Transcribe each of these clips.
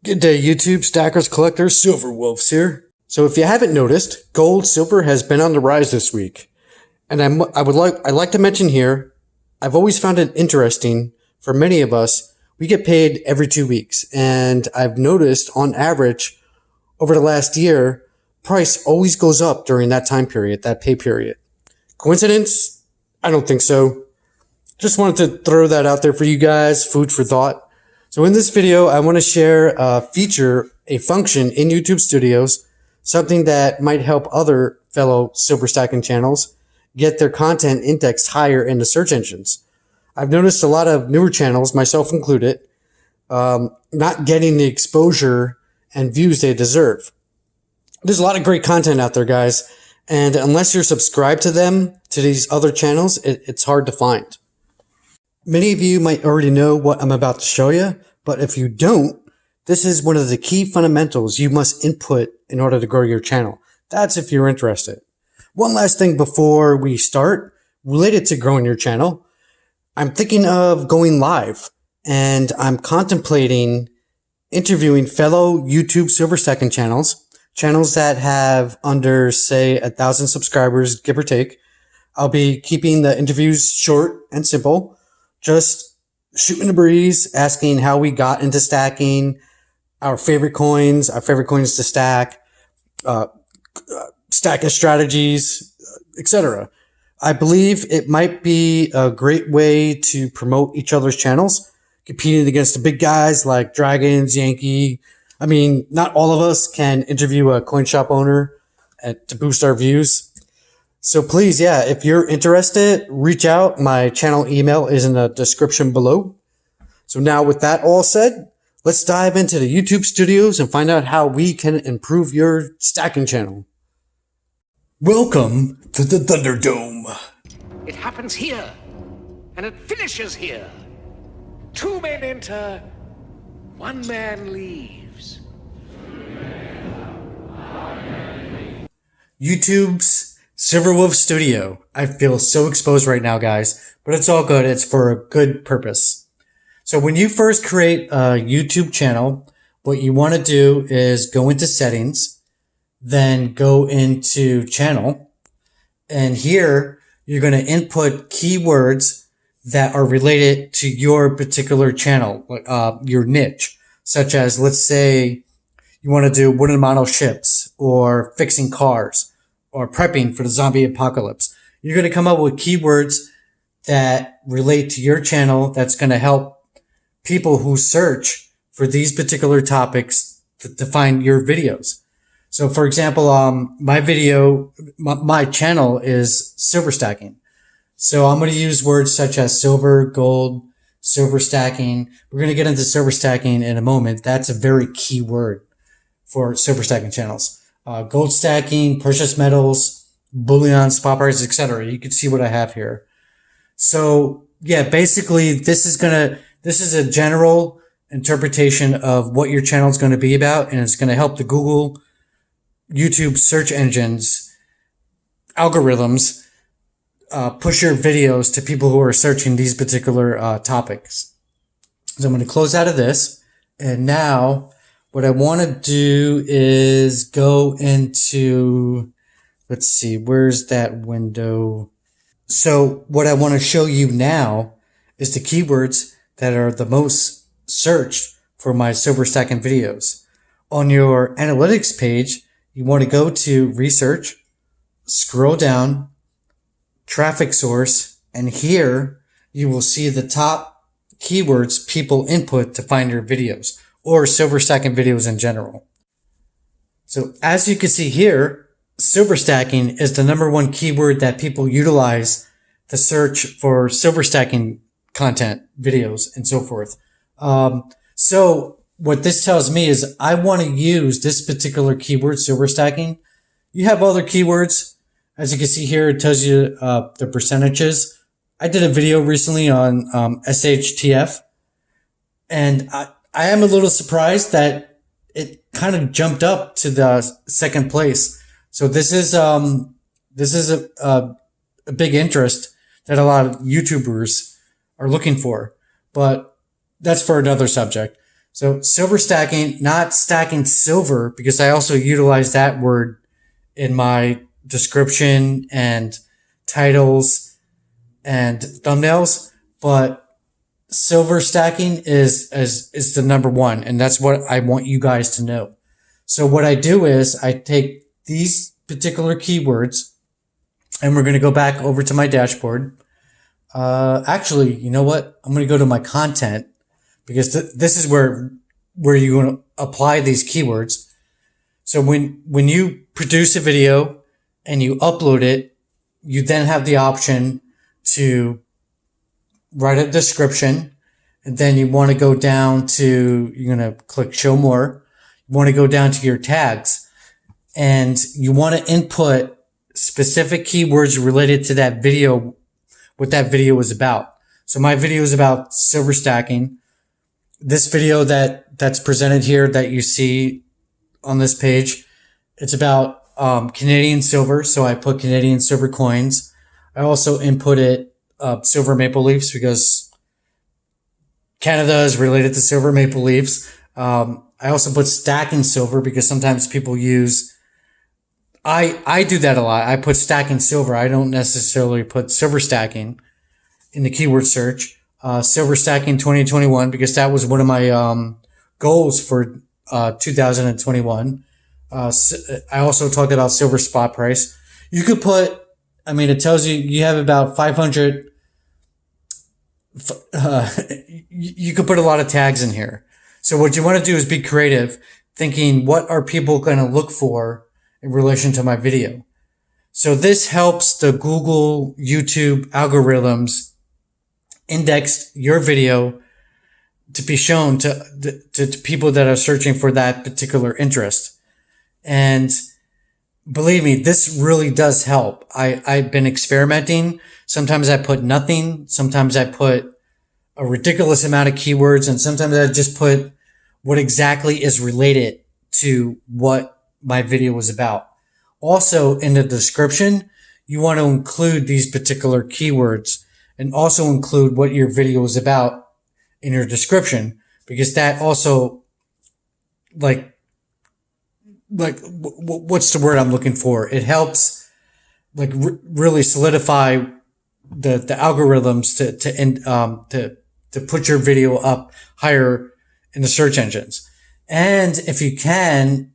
Good day, YouTube stackers, collectors, Silver Wolves here. So if you haven't noticed, gold, silver has been on the rise this week. And I'd like to mention here, I've always found it interesting, for many of us, we get paid every 2 weeks. And I've noticed on average, over the last year, price always goes up during that time period, that pay period. Coincidence? I don't think so. Just wanted to throw that out there for you guys, food for thought. So in this video, I want to share a feature, a function in YouTube Studios, something that might help other fellow silver stacking channels get their content indexed higher in the search engines. I've noticed a lot of newer channels, myself included, not getting the exposure and views they deserve. There's a lot of great content out there, guys, and unless you're subscribed to them, to these other channels, it's hard to find. Many of you might already know what I'm about to show you, but if you don't, this is one of the key fundamentals you must input in order to grow your channel. That's if you're interested. One last thing before we start, related to growing your channel, I'm thinking of going live, and I'm contemplating interviewing fellow YouTube silver stacking channels that have under, say, 1,000 subscribers, give or take. I'll be keeping the interviews short and simple. Just shooting the breeze, asking how we got into stacking, our favorite coins to stack, stacking strategies, etc. I believe it might be a great way to promote each other's channels, competing against the big guys like Dragons, Yankee. I mean, not all of us can interview a coin shop owner to boost our views. So please, yeah, if you're interested, reach out. My channel email is in the description below. So now with that all said, let's dive into the YouTube Studios and find out how we can improve your stacking channel. Welcome to the Thunderdome. It happens here, and it finishes here. 2 men enter, 1 man leaves. YouTube's Silverwolf Studio. I feel so exposed right now, guys, but it's all good. It's for a good purpose. So when you first create a YouTube channel, what you want to do is go into settings, then go into channel. And here you're going to input keywords that are related to your particular channel, your niche, such as, let's say you want to do wooden model ships or fixing cars, or prepping for the zombie apocalypse. You're going to come up with keywords that relate to your channel that's going to help people who search for these particular topics to find your videos. So for example, my channel is silver stacking. So I'm going to use words such as silver, gold, silver stacking. We're going to get into silver stacking in a moment. That's a very key word for silver stacking channels. Gold stacking, precious metals, bullion, spot prices, etc. You can see what I have here. So yeah, basically this is a general interpretation of what your channel is going to be about, and it's going to help the Google, YouTube search engines, algorithms, push your videos to people who are searching these particular topics. So I'm going to close out of this, and now what I want to do is go into, let's see, where's that window? So what I want to show you now is the keywords that are the most searched for my silver stacking videos. On your analytics page, you want to go to research, scroll down, traffic source, and here you will see the top keywords people input to find your videos, or silver stacking videos in general. So as you can see here, silver stacking is the #1 keyword that people utilize to search for silver stacking content, videos, and so forth. So what this tells me is I want to use this particular keyword, silver stacking. You have other keywords. As you can see here, it tells you the percentages. I did a video recently on SHTF, and I am a little surprised that it kind of jumped up to the 2nd place. So this is a big interest that a lot of YouTubers are looking for, but that's for another subject. So silver stacking, not stacking silver, because I also utilize that word in my description and titles and thumbnails, but silver stacking is the number one. And that's what I want you guys to know. So what I do is I take these particular keywords and we're going to go back over to my dashboard. Actually, you know what? I'm going to go to my content because this is where you're going to apply these keywords. So when you produce a video and you upload it, you then have the option to write a description, and then you want to go down to, you're going to click show more. You want to go down to your tags, and you want to input specific keywords related to that video, what that video was about. So my video is about silver stacking. This video that's presented here that you see on this page, it's about Canadian silver. So I put Canadian silver coins. I also inputted silver maple leafs because Canada is related to silver maple leafs. I also put stacking silver because sometimes people use, I do that a lot. I put stacking silver. I don't necessarily put silver stacking in the keyword search. Silver stacking 2021 because that was one of my goals for 2021. I also talked about silver spot price. You could put, I mean, it tells you have about 500. You could put a lot of tags in here. So what you want to do is be creative, thinking what are people going to look for in relation to my video. So this helps the Google, YouTube algorithms index your video to be shown to people that are searching for that particular interest. And believe me, this really does help. I've been experimenting. Sometimes I put nothing. Sometimes I put a ridiculous amount of keywords. And sometimes I just put what exactly is related to what my video was about. Also in the description, you want to include these particular keywords and also include what your video is about in your description, because that also what's the word I'm looking for? It helps really solidify the algorithms to put your video up higher in the search engines. And if you can,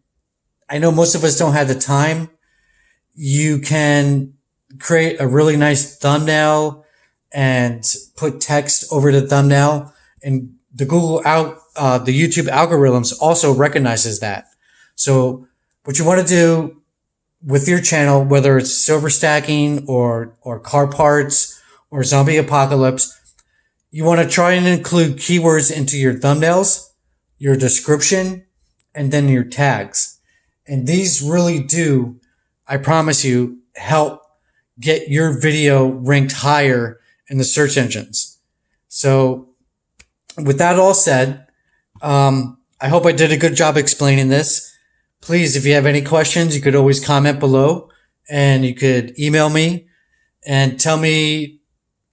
I know most of us don't have the time. You can create a really nice thumbnail and put text over the thumbnail, and the the YouTube algorithms also recognizes that. So what you want to do with your channel, whether it's silver stacking or car parts or zombie apocalypse, you want to try and include keywords into your thumbnails, your description, and then your tags. And these really do, I promise you, help get your video ranked higher in the search engines. So with that all said, I hope I did a good job explaining this. Please, if you have any questions, you could always comment below, and you could email me and tell me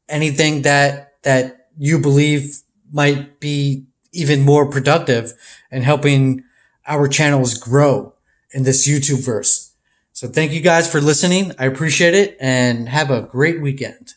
anything that you believe might be even more productive in helping our channels grow in this YouTube verse. So thank you guys for listening. I appreciate it, and have a great weekend.